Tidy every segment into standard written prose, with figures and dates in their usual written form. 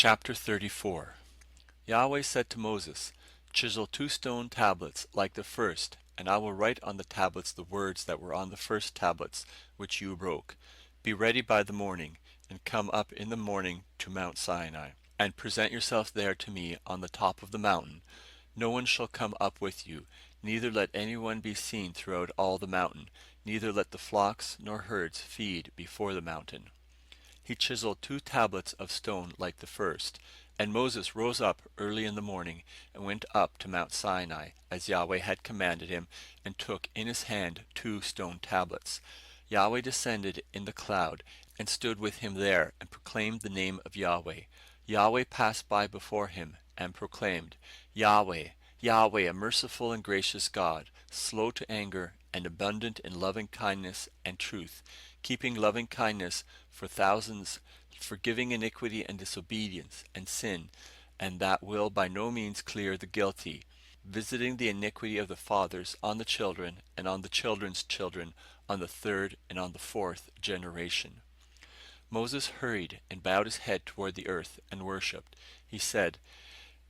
Chapter 34. Yahweh said to Moses, Chisel 2 stone tablets like the first, and I will write on the tablets the words that were on the first tablets, which you broke. Be ready by the morning, and come up in the morning to Mount Sinai, and present yourself there to me on the top of the mountain. No one shall come up with you, neither let any one be seen throughout all the mountain, neither let the flocks nor herds feed before the mountain. He chiseled 2 tablets of stone like the first. And Moses rose up early in the morning, and went up to Mount Sinai, as Yahweh had commanded him, and took in his hand 2 stone tablets. Yahweh descended in the cloud, and stood with him there, and proclaimed the name of Yahweh. Yahweh passed by before him, and proclaimed, Yahweh, Yahweh, a merciful and gracious God, slow to anger, and abundant in loving kindness and truth, keeping loving kindness for thousands, forgiving iniquity and disobedience and sin, and that will by no means clear the guilty, visiting the iniquity of the fathers on the children and on the children's children, on the third and on the fourth generation. Moses hurried and bowed his head toward the earth and worshipped. He said,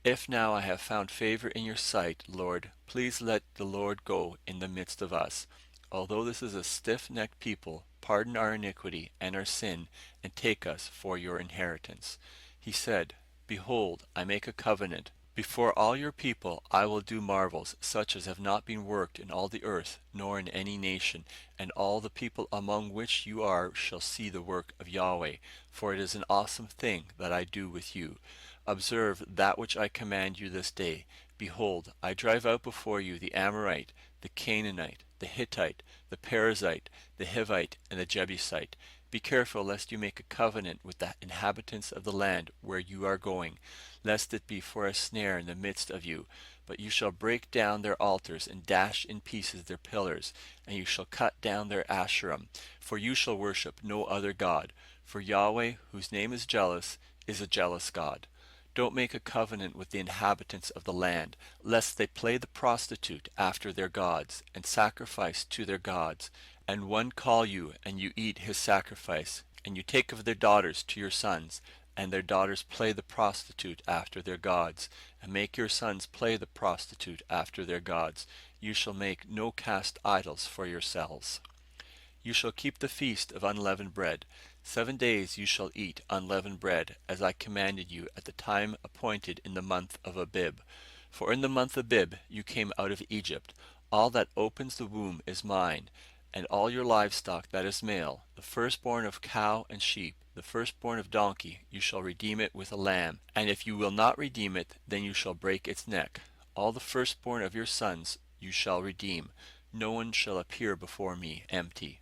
If now I have found favor in your sight, Lord, please let the Lord go in the midst of us. Although this is a stiff-necked people, pardon our iniquity and our sin, and take us for your inheritance. He said, Behold, I make a covenant. Before all your people I will do marvels, such as have not been worked in all the earth, nor in any nation, and all the people among which you are shall see the work of Yahweh, for it is an awesome thing that I do with you. Observe that which I command you this day. Behold, I drive out before you the Amorite, the Canaanite, the Hittite, the Perizzite, the Hivite, and the Jebusite. Be careful lest you make a covenant with the inhabitants of the land where you are going, lest it be for a snare in the midst of you. But you shall break down their altars, and dash in pieces their pillars, and you shall cut down their Asherim, for you shall worship no other God. For Yahweh, whose name is jealous, is a jealous God. Don't make a covenant with the inhabitants of the land, lest they play the prostitute after their gods, and sacrifice to their gods. And one call you, and you eat his sacrifice, and you take of their daughters to your sons, and their daughters play the prostitute after their gods, and make your sons play the prostitute after their gods. You shall make no cast idols for yourselves. You shall keep the feast of unleavened bread. 7 days you shall eat unleavened bread, as I commanded you at the time appointed in the month of Abib. For in the month Abib you came out of Egypt. All that opens the womb is mine, and all your livestock that is male, the firstborn of cow and sheep, the firstborn of donkey, you shall redeem it with a lamb. And if you will not redeem it, then you shall break its neck. All the firstborn of your sons you shall redeem. No one shall appear before me empty.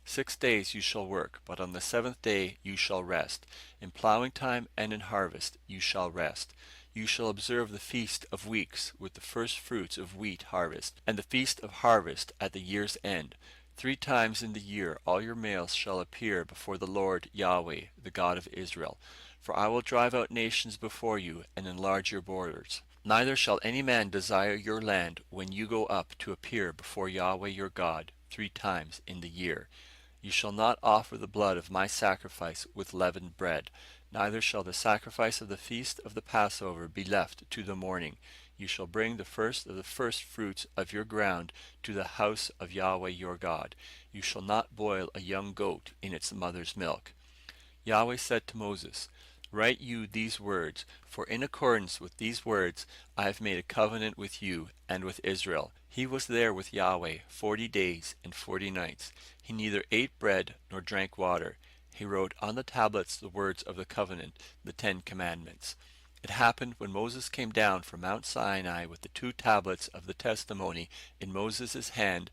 6 days you shall work, but on the 7th day you shall rest. In plowing time and in harvest you shall rest. You shall observe the feast of weeks with the first fruits of wheat harvest, and the feast of harvest at the year's end. 3 times in the year all your males shall appear before the Lord Yahweh, the God of Israel. For I will drive out nations before you, and enlarge your borders. Neither shall any man desire your land when you go up to appear before Yahweh your God 3 times in the year. You shall not offer the blood of my sacrifice with leavened bread, neither shall the sacrifice of the feast of the Passover be left to the morning. You shall bring the first of the first fruits of your ground to the house of Yahweh your God. You shall not boil a young goat in its mother's milk. Yahweh said to Moses, Write you these words, for in accordance with these words I have made a covenant with you and with Israel. He was there with Yahweh 40 days and 40 nights. He neither ate bread nor drank water. He wrote on the tablets the words of the covenant, the 10 Commandments. It happened when Moses came down from Mount Sinai with the 2 tablets of the testimony in Moses' hand,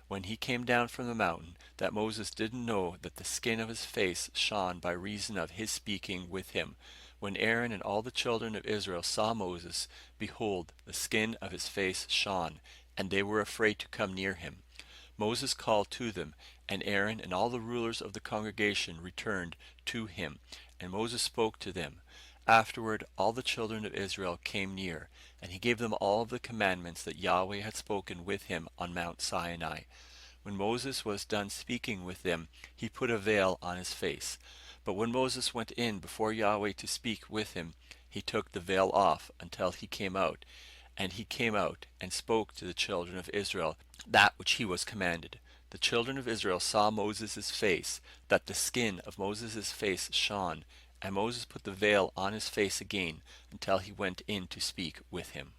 when he came down from the mountain, that Moses didn't know that the skin of his face shone by reason of his speaking with him. When Aaron and all the children of Israel saw Moses, behold, the skin of his face shone, and they were afraid to come near him. Moses called to them, and Aaron and all the rulers of the congregation returned to him, and Moses spoke to them. Afterward all the children of Israel came near, and he gave them all of the commandments that Yahweh had spoken with him on Mount Sinai. When Moses was done speaking with them, he put a veil on his face. But when Moses went in before Yahweh to speak with him, he took the veil off until he came out. And he came out and spoke to the children of Israel that which he was commanded. The children of Israel saw Moses' face, that the skin of Moses' face shone, and Moses put the veil on his face again until he went in to speak with him.